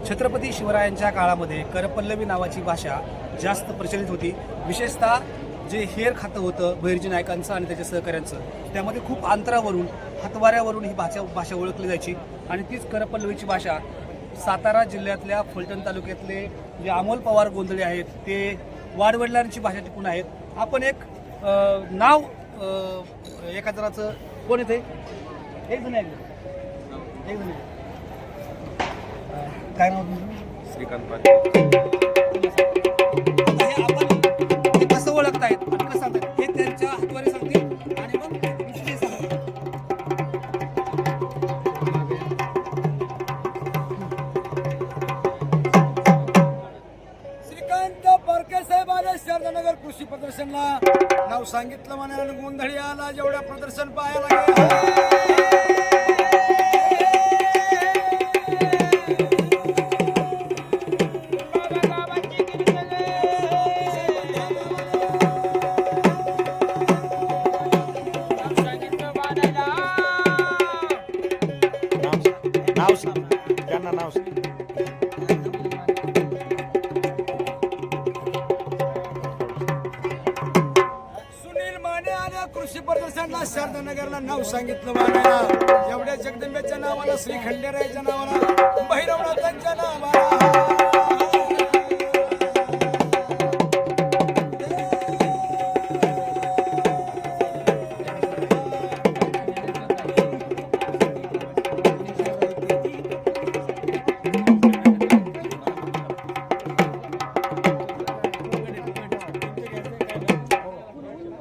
छत्रपती शिवरायांच्या काळामध्ये करपल्लवी नावाची भाषा जास्त प्रचलित होती. विशेषतः जे हेर खातं होतं बहिर्जी नायकांचं आणि त्याच्या सहकाऱ्यांचं, त्यामध्ये खूप अंतरावरून हातवाऱ्यावरून ही भाषा ओळखली जायची. आणि तीच करपल्लवीची भाषा सातारा जिल्ह्यातल्या फलटण तालुक्यातले जे अमोल पवार गोंधळे आहेत ते वाडवडिलांची भाषा टिकून आहेत. आपण एक नाव एका जणाचं कोण येते एक जण काय नाव तुमचं? श्रीकांत पाटील. हे आपण ते कसं ओळखतायत आणि कसं सांगतायत हे त्यांच्या हातवारे सांगतील आणि मग दुसरे सांगतील. श्रीकांत परके साहेब आले शारदानगर कृषी प्रदर्शनला. नाव सांगितलं म्हणाला गोंधळी आला जेवढ्या प्रदर्शन पाहायला गेला. सुनील माने आल्या कृषी प्रदर्शनला शारदानगरला. नाव सांगितलं मानाला एवढ्या जगदंबेच्या नावाला, श्री खंडेरायाच्या नावाला, भैरवनाथांच्या नावाला.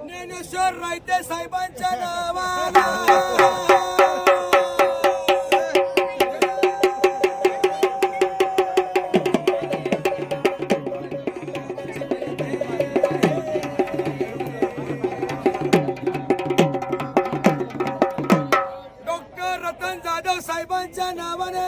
ज्ञानेश्वर रायते साहेबांच्या नावाला. डॉक्टर रतन जाधव साहेबांच्या नावाने.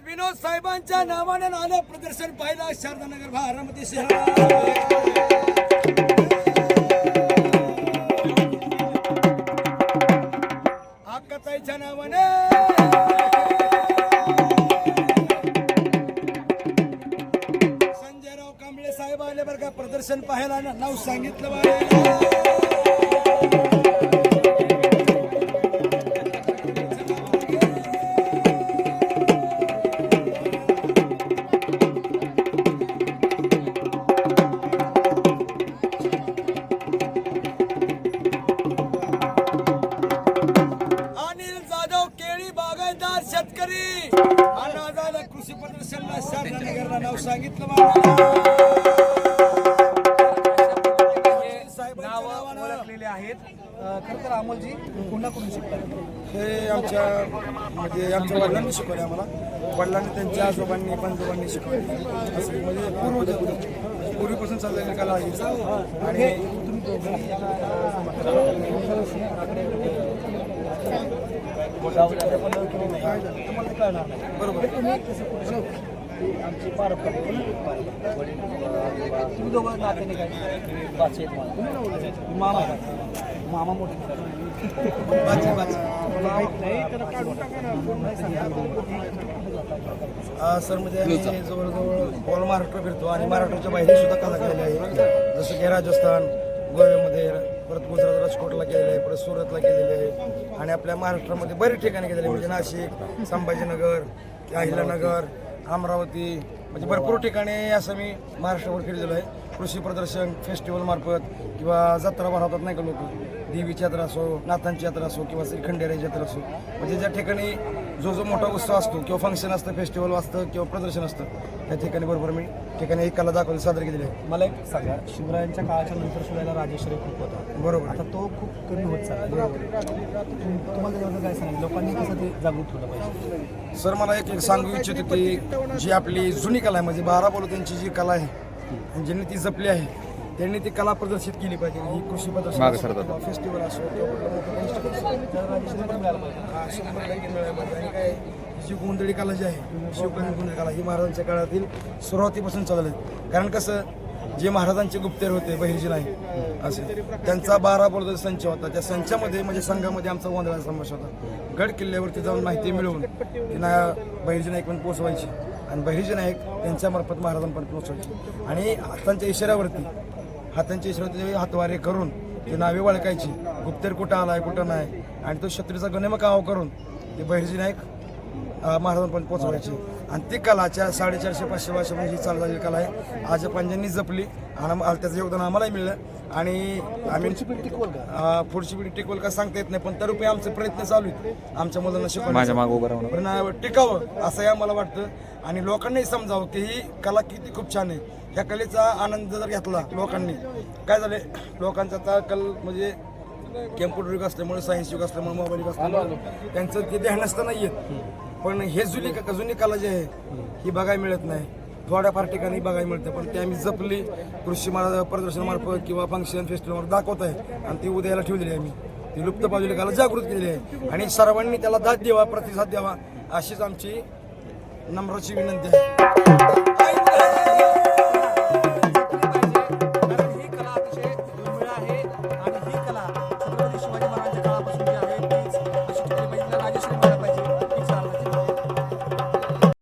विनोद साहेबांच्या नावाने आलं प्रदर्शन पाहिलं शारदानगर बारामती शहरात. आकाताईच्या नावाने. संजयराव कांबळे साहेब आले बरं का प्रदर्शन पाहायला. नाव सांगितलं बरं. शेतकरी अनाजाला कृषी प्रदर्शनला शारदानगरला. नाव सांगितलं नावं ओळखलेले आहेत. खरं तर अमोलजी पुन्हा करून शिकतात हे आमच्या वडिलांनी शिकवले आम्हाला. वडिलांनी त्यांच्या आजोबांनी पंजोबांनी शिकवले. असं म्हणजे पूर्वीपासून चाललेली कला आहे. आणि बरोबर आमची पारंपरिक तुम्ही दोघं नात्याने काय मामा मामा मोठे सर म्हणजे आम्ही जवळजवळ ऑल महाराष्ट्र फिरतो आणि महाराष्ट्राच्या बाहेर सुद्धा कला केलेली आहे. जसं की राजस्थान, गोव्यामध्ये, परत गुजरात राजकोटला केलेलं आहे, परत सुरतला केलेलं आहे. आणि आपल्या महाराष्ट्रामध्ये बरेच ठिकाणी केलेले म्हणजे नाशिक, संभाजीनगर, अहिल्यानगर, अमरावती म्हणजे भरपूर ठिकाणी असं मी महाराष्ट्रावर फिरलेलो आहे. कृषी प्रदर्शन फेस्टिवल मार्फत किंवा जत्रा भरवतात नाही का लोक, देवीची यात्रा असो, नाथांची यात्रा असो किंवा श्री खंडेरायाची यात्रा असो, म्हणजे ज्या ठिकाणी जो मोठा उत्सव असतो किंवा फंक्शन असतं, फेस्टिवल असतं किंवा प्रदर्शन असतं, त्या ठिकाणी बरोबर मी ठिकाणी एक कला दाखवली सादर केलेली आहे. मला एक सांगा, शिवरायांच्या काळाच्या नंतर सुद्धा राजेश्वरी खूप होता बरोबर. आता तो खूप कमी होत चालला. तुम्हाला त्याबद्दल काय सांगितलं, लोकांनी कसं ते जागृत ठेवलं पाहिजे? सर मला एक सांगू इच्छितो की जी आपली जुनी कला आहे म्हणजे 12 बोलत्यांची जी कला आहे ज्यांनी ती जपली आहे त्यांनी ती कला प्रदर्शित केली पाहिजे. ही कृषी प्रदर्शन फेस्टिवल असो आणि काय जी गोंधळी कला जी आहे, शिवकालीन गोंधळी कला ही महाराजांच्या काळातील सुरुवातीपासून चालली आहे. कारण कसं जे महाराजांचे गुप्तेर होते बहिर्जी नाईक असे, त्यांचा 12 बरोबर संच होता. त्या संचामध्ये म्हणजे संघामध्ये आमचा गोंधळाचा समावेश होता. गड किल्ल्यावरती जाऊन माहिती मिळवून त्यांना बहिर्जी नाईक पण पोहोचवायची आणि बहिर्जी नाईक त्यांच्यामार्फत महाराजांपर्यंत पोहोचवायची. आणि हातांच्या इशाऱ्यावरती हातवारे करून ते नावे ओळखायची, गुप्तेर कुठं आलाय कुठं नाही, आणि तो शत्रूचा गणेमकाव करून ते बहिर्जी नाईक महाराजांपर्यंत पोहोचवायची. आणि ती कलाच्या 450-500 वर्षांची चालू झालेली कला आहे. आज पंजांनी जपली आणि त्याचं योगदान आम्हालाही मिळलं. आणि आम्ही पुढची पिढी टिकवल का सांगता येत नाही, पण तरीही आमचे प्रयत्न चालू आहेत आमच्या मुलांना शिकवण्याचं टिकावं असंही आम्हाला वाटतं. आणि लोकांनाही समजावं की ही कला किती खूप छान आहे. ह्या कलेचा आनंद जर घेतला लोकांनी, काय झालं लोकांचा आता कल म्हणजे कॅम्प्युटर युग असल्यामुळे, सायन्स युग असल्यामुळे, मोबाईल युग असल्यामुळे त्यांचं ते ध्यान असतं नाही येत. पण हे जुनी कला जी आहे ही बघायला मिळत नाही. थोड्याफार ठिकाणी बघायला मिळते, पण ते आम्ही जपली कृषी प्रदर्शनामार्फत किंवा फंक्शन फेस्टिवलवर दाखवत आहे. आणि ती उद्याला ठेवलेली आहे. आम्ही ती लुप्त पावलेली कला जागृत केलेली आहे. आणि सर्वांनी त्याला दाद द्यावा, प्रतिसाद द्यावा अशीच आमची नम्राची विनंती आहे.